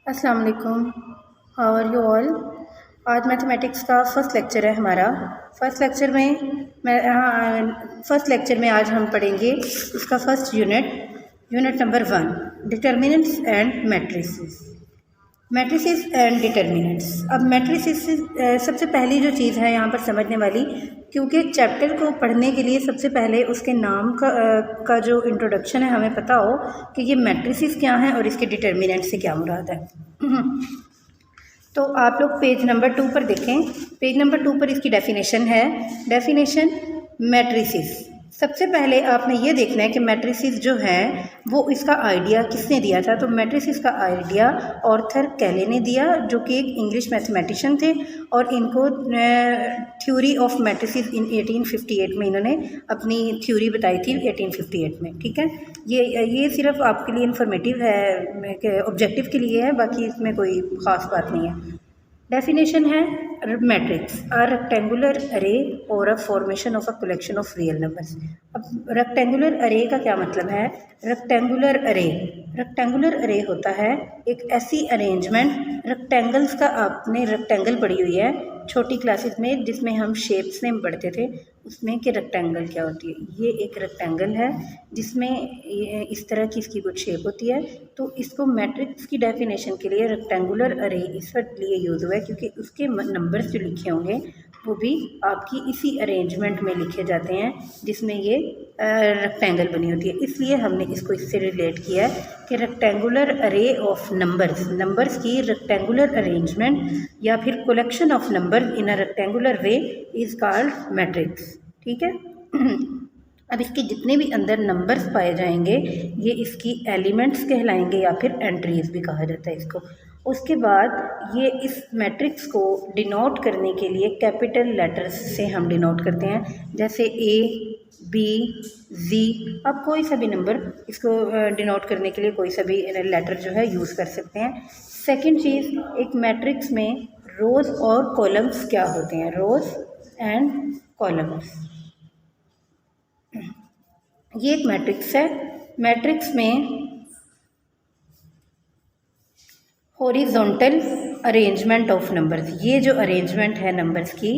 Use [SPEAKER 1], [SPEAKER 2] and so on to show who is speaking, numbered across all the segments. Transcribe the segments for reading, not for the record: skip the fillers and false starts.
[SPEAKER 1] अस्सलाम वालेकुम। How are you all. आज मैथमेटिक्स का फर्स्ट लेक्चर है हमारा। फर्स्ट लेक्चर में आज हम पढ़ेंगे उसका first unit number 1, determinants and matrices. Matrices and determinants. अब मैट्रिसेस सबसे पहली जो चीज़ है यहाँ पर समझने वाली, क्योंकि चैप्टर को पढ़ने के लिए सबसे पहले उसके नाम का जो इंट्रोडक्शन है हमें पता हो कि ये मैट्रिसेस क्या हैं और इसके डिटर्मिनेंट से क्या मुराद है। तो आप लोग पेज नंबर 2 पर देखें। पेज नंबर 2 पर इसकी डेफिनेशन है। Definition matrices. सबसे पहले आपने ये देखना है कि मैट्रिसेस जो है वो इसका आइडिया किसने दिया था। तो मैट्रिसेस का आइडिया ऑर्थर कैले ने दिया, जो कि एक इंग्लिश मैथमेटिशियन थे, और इनको थ्योरी ऑफ मैट्रिसेस इन 1858 में इन्होंने अपनी थ्योरी बताई थी 1858 में। ठीक है, ये सिर्फ आपके लिए इंफॉर्मेटिव है, ऑब्जेक्टिव के लिए है, बाकी इसमें कोई ख़ास बात नहीं है। डेफिनेशन है मैट्रिक्स अ रेक्टेंगुलर अरे और a formation of a collection of real numbers. अब रेक्टेंगुलर अरे का क्या मतलब है। रेक्टेंगुलर अरे होता है एक ऐसी अरेंजमेंट, रेक्टेंगल्स का आपने रेक्टेंगल पढ़ी हुई है छोटी क्लासेस में, जिसमें हम शेप्स में पढ़ते थे, उसमें कि रेक्टेंगल क्या होती है। ये एक रेक्टेंगल है जिसमें इस तरह की इसकी कुछ शेप होती है। तो इसको मैट्रिक्स की डेफिनेशन के लिए रेक्टेंगुलर अरे इस लिए यूज़ हुआ है क्योंकि उसके नंबर्स जो लिखे होंगे वो भी आपकी इसी अरेंजमेंट में लिखे जाते हैं जिसमें ये रेक्टेंगल बनी होती है। इसलिए हमने इसको इससे रिलेट किया है कि रेक्टेंगुलर अरे ऑफ नंबर्स की रेक्टेंगुलर अरेंजमेंट या फिर collection of number in a rectangular way is called matrix. ठीक है। अब इसके जितने भी अंदर नंबर्स पाए जाएंगे ये इसकी एलिमेंट्स कहलाएंगे या फिर एंट्रीज भी कहा जाता है इसको। उसके बाद ये इस मैट्रिक्स को डिनोट करने के लिए कैपिटल लेटर्स से हम डिनोट करते हैं, जैसे ए, बी, जी। अब कोई सा भी नंबर इसको डिनोट करने के लिए कोई सा भी लेटर जो है यूज़ कर सकते हैं। सेकंड चीज़, एक मैट्रिक्स में रोज़ और कॉलम्स क्या होते हैं, रोज़ एंड कॉलम्स। ये एक मैट्रिक्स है। मैट्रिक्स में हॉरिजॉन्टल अरेंजमेंट ऑफ नंबर्स, ये जो अरेंजमेंट है नंबर्स की,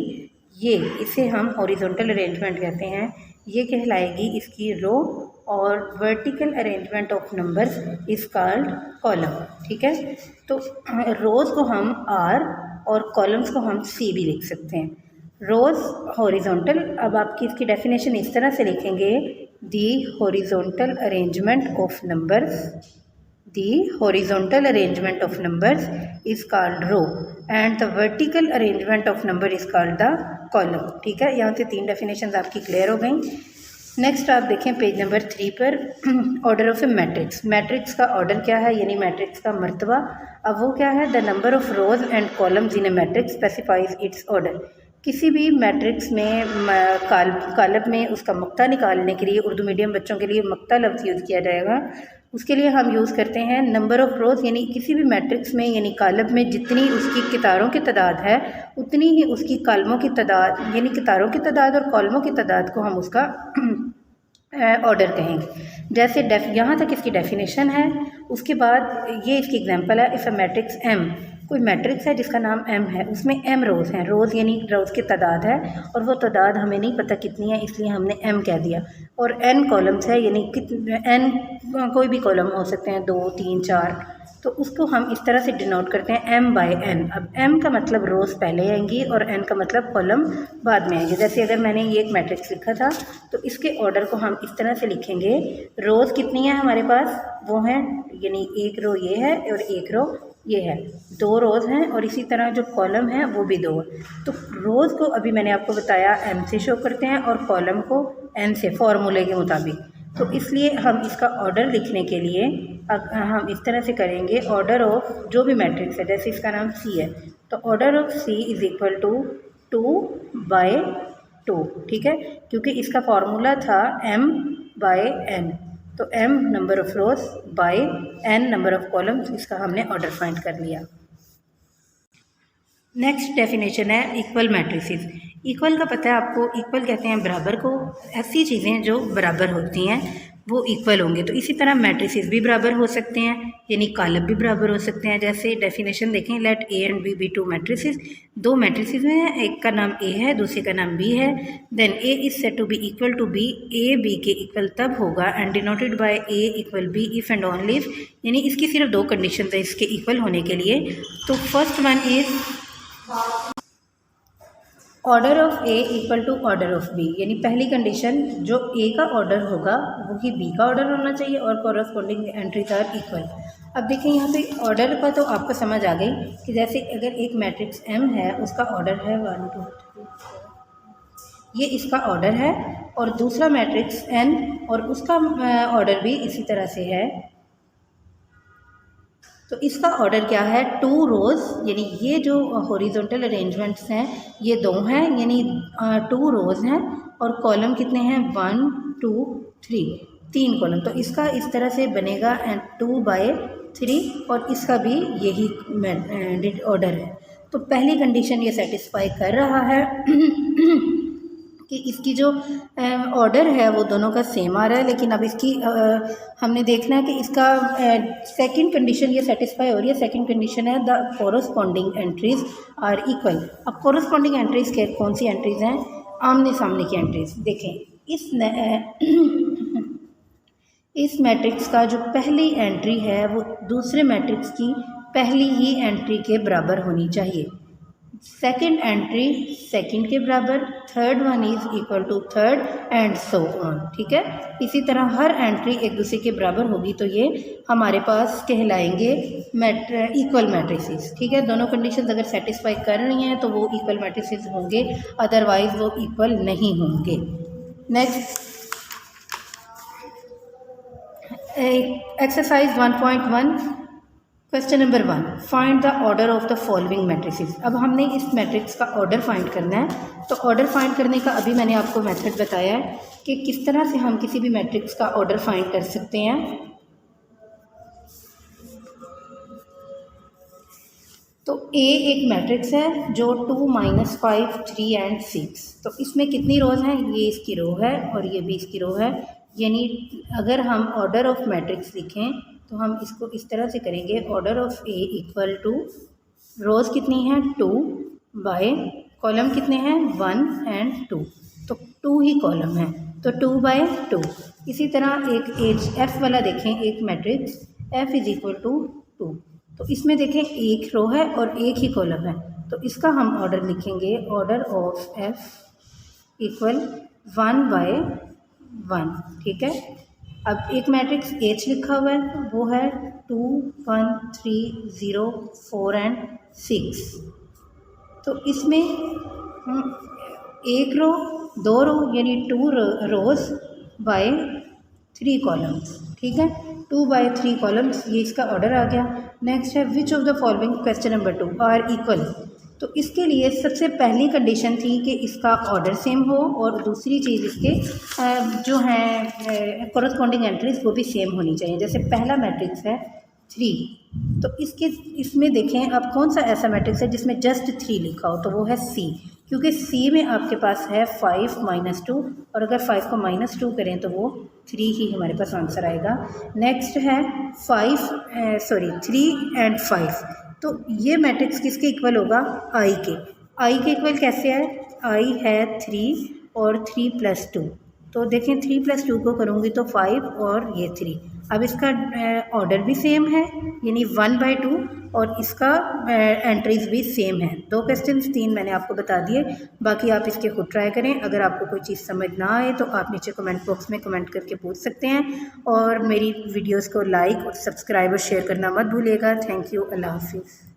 [SPEAKER 1] ये इसे हम हॉरिजॉन्टल अरेंजमेंट कहते हैं। ये कहलाएगी इसकी रो, और vertical arrangement of numbers is called column. ठीक है, तो रोज़ को हम आर और कॉलम्स को हम सी भी लिख सकते हैं। रोज़ हॉरिजॉन्टल। अब आपकी इसकी डेफिनेशन इस तरह से लिखेंगे, दी horizontal arrangement of numbers, the horizontal arrangement of numbers is called row and the vertical arrangement of number is called the column। ठीक है, यहाँ से 3 डेफिनेशंस आपकी क्लियर हो गई। नेक्स्ट आप देखें पेज नंबर 3 पर, order of A matrix. Matrix का ऑर्डर क्या है, यानी मैट्रिक्स का मर्तबा। अब वो क्या है, the number of rose and columns in A matrix specifies it's order. किसी भी मैट्रिक्स में कालम में उसका मक्ता निकालने के लिए उर्दू मीडियम बच्चों के लिए मक्ता लफ्ज़ यूज़ किया जाएगा। उसके लिए हम यूज़ करते हैं नंबर ऑफ़ रोज़, यानी किसी भी मैट्रिक्स में यानी कालम में जितनी उसकी कितारों की तादाद है उतनी ही उसकी कॉलमों की तादाद, यानी कितारों की तादाद और कॉलमों की तादाद को हम उसका ऑर्डर कहेंगे। जैसे यहाँ तक इसकी डेफिनेशन है। उसके बाद ये इसकी एग्जांपल है, इफ़ अ मैट्रिक्स एम, कोई मैट्रिक्स है जिसका नाम एम है, उसमें एम रोज़ हैं, रोज़ यानी रोज़ की तादाद है, और वो तादाद हमें नहीं पता कितनी है इसलिए हमने एम कह दिया। और एन कॉलम्स है, यानी एन कोई भी कॉलम हो सकते हैं, 2, 3, 4, तो उसको हम इस तरह से डिनोट करते हैं एम बाय एन। अब एम का मतलब रोज़ पहले आएंगी और एन का मतलब कॉलम बाद में आएंगे। जैसे अगर मैंने ये एक मैट्रिक्स लिखा था तो इसके ऑर्डर को हम इस तरह से लिखेंगे, रोज़ कितनी है हमारे पास, वो हैं, यानी एक रो ये है और एक रो ये है, 2 रोज़ हैं, और इसी तरह जो कॉलम है वो भी 2 है। तो रोज़ को अभी मैंने आपको बताया एम से शो करते हैं और कॉलम को एन से, फॉर्मूले के मुताबिक। तो इसलिए हम इसका ऑर्डर लिखने के लिए हम इस तरह से करेंगे, ऑर्डर ऑफ जो भी मैट्रिक्स है, जैसे इसका नाम सी है तो order of C is equal to 2/2। ठीक है, क्योंकि इसका फॉर्मूला था m बाय n, तो m number of rows by n number of columns, इसका हमने ऑर्डर फाइंड कर लिया। नेक्स्ट डेफिनेशन है इक्वल मैट्रिसेस। इक्वल का पता है आपको, इक्वल कहते हैं बराबर को, ऐसी चीज़ें जो बराबर होती हैं। वो इक्वल होंगे। तो इसी तरह मैट्रिसेस भी बराबर हो सकते हैं, यानी कॉलम भी बराबर हो सकते हैं। जैसे डेफिनेशन देखें, let A and B be two matrices, दो मैट्रिसेस में है, एक का नाम ए है, दूसरे का नाम बी है। Then A is set to be equal to B, A B के इक्वल तब होगा and denoted by A equal B if and only if, यानी इसकी सिर्फ दो कंडीशन है इसके इक्वल होने के लिए। तो first one is order of A equal to order of B, यानी पहली कंडीशन जो ए का ऑर्डर होगा वही बी का ऑर्डर होना चाहिए और कॉरस्पॉन्डिंग एंट्रीज आर इक्वल। अब देखें यहाँ पे ऑर्डर का तो आपको समझ आ गई कि जैसे अगर एक मैट्रिक्स एम है, उसका ऑर्डर है 1 2 3 4, ये इसका ऑर्डर है, और दूसरा मैट्रिक्स एन और उसका ऑर्डर भी इसी तरह से है। तो इसका ऑर्डर क्या है, 2 रोज़, यानी ये जो हॉरिजॉन्टल अरेंजमेंट्स हैं ये 2 हैं, यानी 2 रोज़ हैं, और कॉलम कितने हैं 1 2 3 कॉलम। तो इसका इस तरह से बनेगा एंड 2/3, और इसका भी यही ऑर्डर है। तो पहली कंडीशन ये सेटिस्फाई कर रहा है कि इसकी जो ऑर्डर है वो दोनों का सेम आ रहा है। लेकिन अब इसकी हमने देखना है कि इसका सेकंड कंडीशन ये सेटिस्फाई हो रही है। सेकंड कंडीशन है the corresponding entries are equal. अब कोरस्पॉन्डिंग एंट्रीज के कौन सी एंट्रीज हैं, आमने सामने की एंट्रीज। देखें इस मैट्रिक्स का जो पहली एंट्री है वो दूसरे मैट्रिक्स की पहली ही एंट्री के बराबर होनी चाहिए, सेकंड एंट्री सेकंड के बराबर, third one is equal to third and so on. ठीक है, इसी तरह हर एंट्री एक दूसरे के बराबर होगी तो ये हमारे पास कहलाएंगे इक्वल मैट्रिसेस। ठीक है, दोनों कंडीशंस अगर सेटिस्फाई कर रही हैं तो वो इक्वल मैट्रिसेस होंगे, अदरवाइज वो इक्वल नहीं होंगे। Next exercise 1.1 question number 1, find the order of the following matrices. अब हमने इस मैट्रिक्स का ऑर्डर फाइंड करना है। तो ऑर्डर फाइंड करने का अभी मैंने आपको मेथड बताया है कि किस तरह से हम किसी भी मैट्रिक्स का ऑर्डर फाइंड कर सकते हैं। तो ए एक मैट्रिक्स है जो 2 -5 3 एंड 6, तो इसमें कितनी रोज हैं, ये इसकी रो है और ये भी इसकी रो है। यानी अगर हम ऑर्डर ऑफ मैट्रिक्स लिखें तो हम इसको इस तरह से करेंगे, order of A equal to रोज़ कितनी हैं 2 बाय कॉलम कितने हैं 1 एंड 2, तो 2 ही कॉलम है तो 2/2। इसी तरह एक एज एफ वाला देखें, एक matrix F is equal to 2, तो इसमें देखें एक रो है और एक ही कॉलम है, तो इसका हम ऑर्डर लिखेंगे, ऑर्डर ऑफ एफ इक्वल 1/1। ठीक है, अब एक मैट्रिक्स एच लिखा हुआ है वो है 2 1 3 0 4 एंड 6, तो इसमें एक रो 2 रो यानी 2 रोज बाय 3 कॉलम्स। ठीक है, 2/3 कॉलम्स, ये इसका ऑर्डर आ गया। नेक्स्ट है which of the following, question number 2, are equal. तो इसके लिए सबसे पहली कंडीशन थी कि इसका ऑर्डर सेम हो और दूसरी चीज़ इसके जो हैं कॉरस्पॉन्डिंग एंट्रीज वो भी सेम होनी चाहिए। जैसे पहला मैट्रिक्स है 3, तो इसमें देखें अब कौन सा ऐसा मैट्रिक्स है जिसमें जस्ट 3 लिखा हो, तो वो है सी, क्योंकि सी में आपके पास है 5 - 2, और अगर 5 को -2 करें तो वो 3 ही हमारे पास आंसर आएगा। नेक्स्ट है 3 एंड 5, तो ये मैट्रिक्स किसके इक्वल होगा, आई के इक्वल कैसे है, आई है 3 और 3 + 2, तो देखें 3 + 2 को करूँगी तो 5 और ये 3। अब इसका ऑर्डर भी सेम है यानी 1/2, और इसका एंट्रीज भी सेम है। 2 क्वेश्चंस 3 मैंने आपको बता दिए, बाकी आप इसके खुद ट्राई करें। अगर आपको कोई चीज़ समझ ना आए तो आप नीचे कमेंट बॉक्स में कमेंट करके पूछ सकते हैं, और मेरी वीडियोस को लाइक और सब्सक्राइब और शेयर करना मत भूलिएगा। थैंक यू, अल्लाह हाफिज़।